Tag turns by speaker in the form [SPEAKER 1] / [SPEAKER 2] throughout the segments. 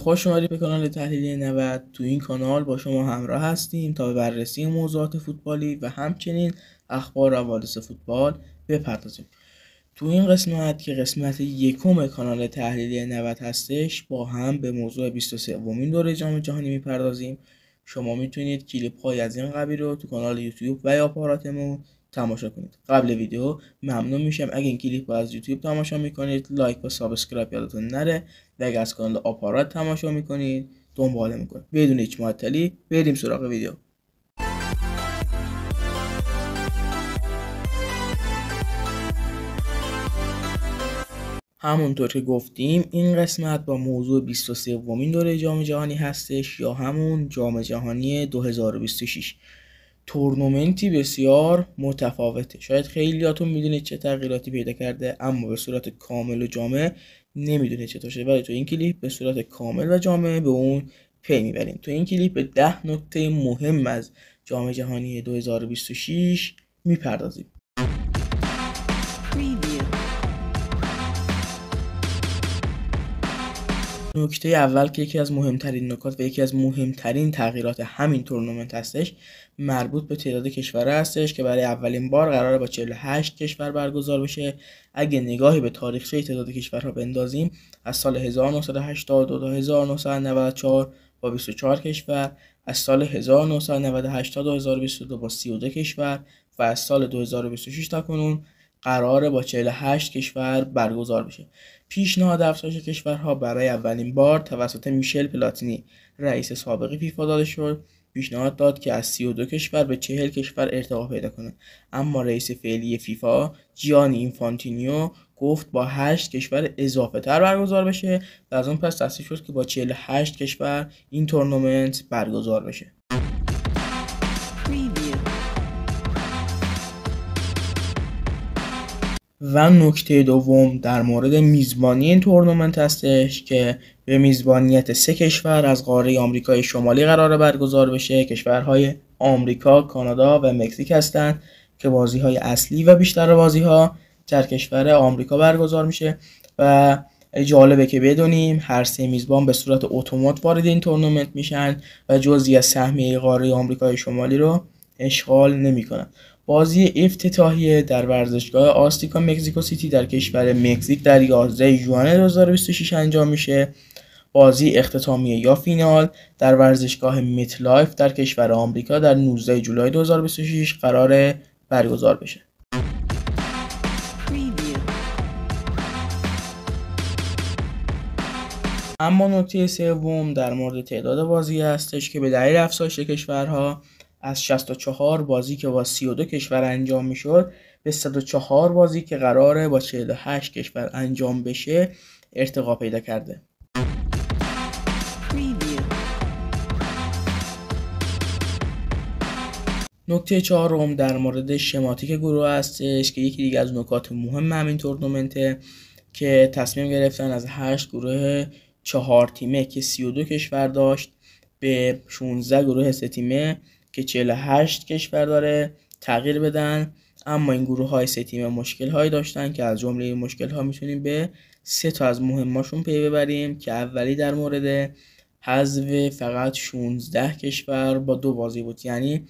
[SPEAKER 1] خوش اومدید به کانال تحلیلی 90. تو این کانال با شما همراه هستیم تا به بررسی موضوعات فوتبالی و همچنین اخبار و حوادث فوتبال بپردازیم. تو این قسمت که قسمت یکم کانال تحلیلی 90 هستش، با هم به موضوع 23مین دوره جام جهانی میپردازیم. شما میتونید کلیپ های از این قبیل رو تو کانال یوتیوب و یا آپاراتمون تماشا کنید. قبل ویدیو ممنون میشم اگه این کلیپ رو از یوتیوب تماشا میکنید لایک و سابسکرایب یادتون نره و اگه از کانال آپارات تماشا میکنید دنباله میکنید. بدون هیچ معطلی بریم سراغ ویدیو. همونطور که گفتیم این قسمت با موضوع 23مین دوره جام جهانی هستش یا همون جام جهانی 2026. تورنمنتی بسیار متفاوته. شاید خیلیاتون میدونید چه تغییراتی پیدا کرده، اما به صورت کامل و جامع نمیدونید چطور شده، ولی تو این کلیپ به صورت کامل و جامع به اون پی میبریم. تو این کلیپ به 10 نکته مهم از جام جهانی 2026 میپردازیم. نکته اول که یکی از مهمترین نکات و یکی از مهمترین تغییرات همین تورنمنت هستش مربوط به تعداد کشورها هستش که برای اولین بار قراره با 48 کشور برگزار بشه. اگه نگاهی به تاریخچه تعداد کشورها بندازیم، از سال 1982 تا 1994 با 24 کشور، از سال 1998 تا 2022 با 32 کشور و از سال 2026 تا کنون قراره با 48 کشور برگزار بشه. پیشنهاد افزایش کشورها برای اولین بار توسط میشل پلاتینی رئیس سابق فیفا داده شد. پیشنهاد داد که از 32 کشور به 40 کشور ارتقا پیدا کنه، اما رئیس فعلی فیفا جیانی اینفانتینیو گفت با 8 کشور اضافه تر برگزار بشه و از اون پس تصویب شد که با 48 کشور این تورنمنت برگزار بشه. و نکته دوم در مورد میزبانی این تورنمنت هستش که به میزبانیت 3 کشور از قاره آمریکای شمالی قراره برگزار بشه. کشورهای آمریکا، کانادا و مکزیک هستند که بازی‌های اصلی و بیشتر بازی‌ها در کشور آمریکا برگزار میشه و جالبه که بدونیم هر 3 میزبان به صورت اتومات وارد این تورنمنت میشن و جزئی از سهمیه قاره آمریکای شمالی رو اشغال نمی‌کنن. بازی افتتاحیه در ورزشگاه آستیکا مکزیکو سیتی در کشور مکزیک در 11 ژوئن 2026 انجام میشه. بازی اختتامیه یا فینال در ورزشگاه مت لایف در کشور آمریکا در 19 جولای 2026 قرار برگزار بشه. اما نکته سوم در مورد تعداد بازی هستش که به دلیل افزایش کشورها از 64 بازی که با 32 کشور انجام میشد به 104 بازی که قراره با 48 کشور انجام بشه ارتقا پیدا کرده. نکته چهارم در مورد شماتیک گروه هستش که یکی دیگه از نکات مهم همین تورنمنته که تصمیم گرفتن از 8 گروه 4 تیمه که 32 کشور داشت به 16 گروه 3 تیمه که 48 کشور داره تغییر بدن. اما این گروه های 3 تیمه مشکل هایی داشتن که از جمله این مشکل ها میتونیم به 3 تا از مهماشون پی ببریم که اولی در مورد حذف فقط 16 کشور با 2 بازی بود. یعنی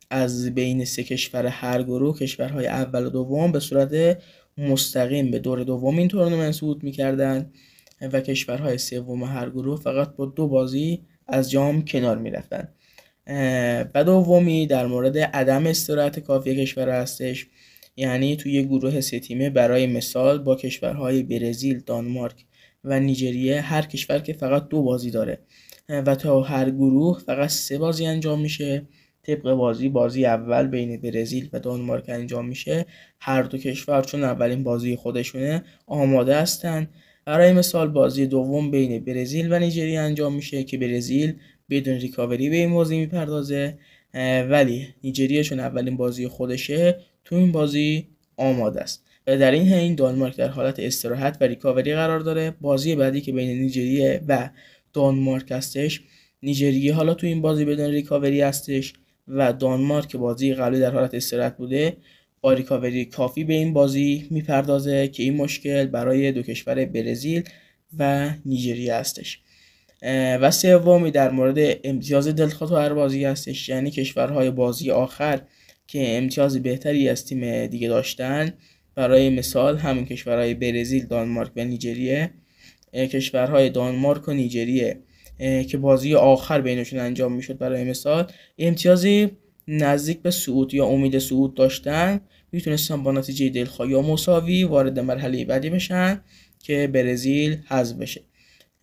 [SPEAKER 1] از بین 3 کشور هر گروه کشورهای اول و دوم به صورت مستقیم به دور دوم این تورنمنت صعود میکردن و کشورهای سوم هر گروه فقط با 2 بازی از جام کنار میرفتن. و دومی در مورد عدم استراحت کافی کشور هستش. یعنی توی گروه 3 تیمه برای مثال با کشورهای برزیل، دانمارک و نیجریه هر کشور که فقط 2 بازی داره و تا هر گروه فقط 3 بازی انجام میشه. طبق بازی اول بین برزیل و دانمارک انجام میشه. هر دو کشور چون اولین بازی خودشونه آماده هستن. برای مثال بازی دوم بین برزیل و نیجریه انجام میشه که برزیل بدون ریکاوری به این بازی میپردازه، ولی نیجریه چون اولین بازی خودشه تو این بازی آماده است. و در این حین دانمارک در حالت استراحت و ریکاوری قرار داره. بازی بعدی که بین نیجریه و دانمارک هستش، نیجریه حالا تو این بازی بدون ریکاوری هستش و دانمارک که بازی قبلی در حالت استراحت بوده با ریکاوری کافی به این بازی میپردازه که این مشکل برای 2 کشور برزیل و نیجریه هستش. و سومی در مورد امتیاز دلخواه بازی هستش، یعنی کشورهای بازی آخر که امتیاز بهتری از تیم دیگه داشتن. برای مثال همین کشورهای برزیل، دانمارک و نیجریه. کشورهای دانمارک و نیجریه که بازی آخر بینشون انجام میشد برای مثال امتیازی نزدیک به صعود یا امید صعود داشتن، میتونستن با نتیجه دلخواه یا مساوی وارد مرحله بعدی بشن که برزیل حذف بشه.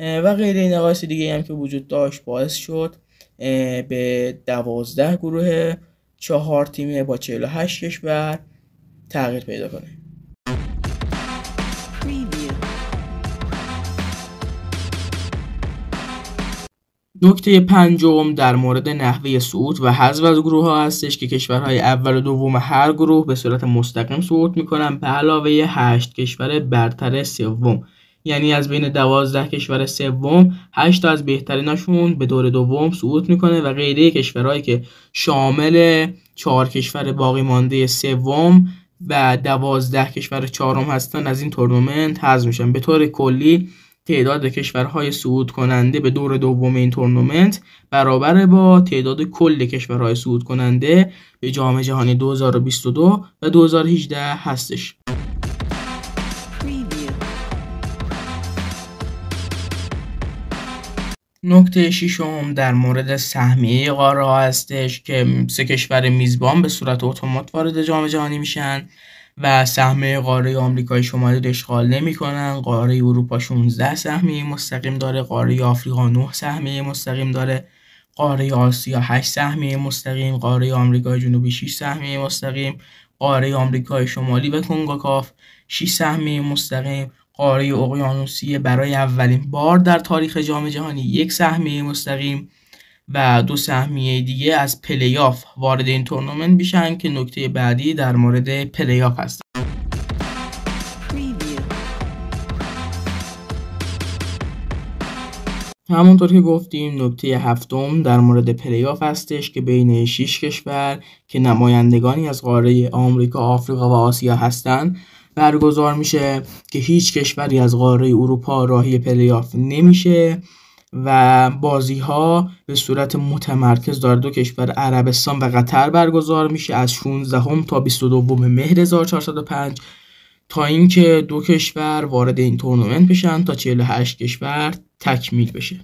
[SPEAKER 1] و غیره نقایص دیگه هم که وجود داشت باعث شد به 12 گروه 4 تیمه با 48 کشور تغییر پیدا کنه. نکته پنجم در مورد نحوه صعود و حذف از گروه ها هستش که کشورهای اول و دوم هر گروه به صورت مستقیم صعود میکنن به علاوه 8 کشور برتر سوم. یعنی از بین 12 کشور سوم 8 تا از بهتریناشون به دور دوم صعود میکنه و غیره کشورهایی که شامل 4 کشور باقی مانده سوم و 12 کشور چهارم هستن از این تورنمنت حذف میشن. به طور کلی تعداد کشورهای صعود کننده به دور دوم این تورنمنت برابر با تعداد کل کشورهای صعود کننده به جام جهانی 2022 و 2018 هستش. نکته ششم در مورد سهمیه قاره ها هستش که 3 کشور میزبان به صورت اتومات وارد جام جهانی میشن و سهمیه قاره آمریکای شمالی رو اشغال نمی‌کنن. قاره اروپا 16 سهمیه مستقیم داره، قاره آفریقا 9 سهمیه مستقیم داره، قاره آسیا 8 سهمیه مستقیم، قاره آمریکای جنوبی 6 سهمیه مستقیم، قاره آمریکای شمالی و کنگاکاف 6 سهمیه مستقیم، قاره اقیانوسیه برای اولین بار در تاریخ جام جهانی 1 سهمیه مستقیم و 2 سهمیه دیگه از پلی‌آف وارد این تورنمنت میشن که نکته بعدی در مورد پلی‌آف هست. همونطور که گفتیم نکته هفتم در مورد پلی‌آف هستش که بین 6 کشور که نمایندگانی از قاره آمریکا، آفریقا و آسیا هستن برگزار میشه که هیچ کشوری از قاره اروپا راهی پلی‌آف نمیشه و بازی ها به صورت متمرکز در 2 کشور عربستان و قطر برگزار میشه از 16 تا 22 مهر 1405 تا اینکه 2 کشور وارد این تورنمنت بشن تا 48 کشور تکمیل بشه.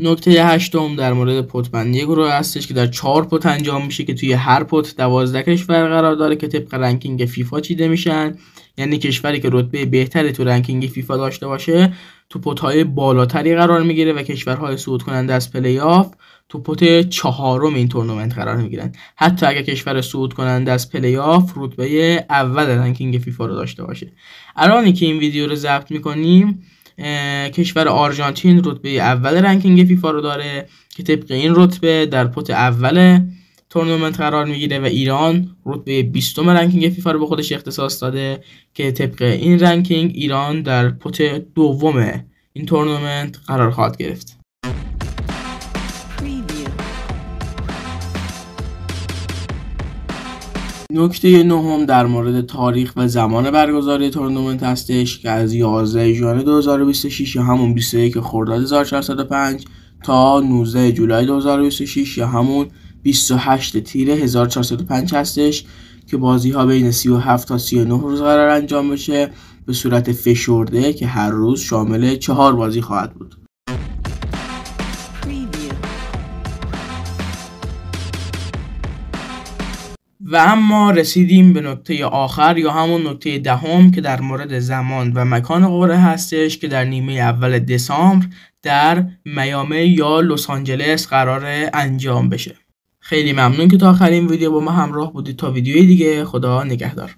[SPEAKER 1] نکته هشتم در مورد پت‌بندی گروه هستش که در 4 پت انجام میشه که توی هر پت 12 کشور قرار داره که طبق رنکینگ فیفا چیده میشن. یعنی کشوری که رتبه بهتری تو رنکینگ فیفا داشته باشه تو پت‌های بالاتری قرار میگیره و کشورهای صعود کننده از پلی‌آف تو پت 4 این تورنمنت قرار میگیرن، حتی اگر کشور صعود کننده از پلی‌آف رتبه اول رنکینگ فیفا رو داشته باشه. الانی که این ویدیو رو ضبط میکنیم کشور آرژانتین رتبه اول رنکینگ فیفا رو داره که طبق این رتبه در پت اول تورنمنت قرار میگیره و ایران رتبه 20 رنکینگ فیفا رو به خودش اختصاص داده که طبق این رنکینگ ایران در پت دوم این تورنمنت قرار خواهد گرفت. نکته نهم در مورد تاریخ و زمان برگزاری تورنمنت هستش که از 11 ژوئن 2026 یا همون 21 خرداد 1405 تا 19 جولای 2026 یا همون 28 تیر 1405 هستش که بازی ها بین 37 تا 39 روز قرار انجام بشه به صورت فشرده که هر روز شامل 4 بازی خواهد بود. و اما رسیدیم به نکته آخر یا همون نکته دهم که در مورد زمان و مکان قرعه هستش که در نیمه اول دسامبر در میامی یا لس آنجلس قرار انجام بشه. خیلی ممنون که تا آخرین ویدیو با ما همراه بودید. تا ویدیوی دیگه خدا نگهدار.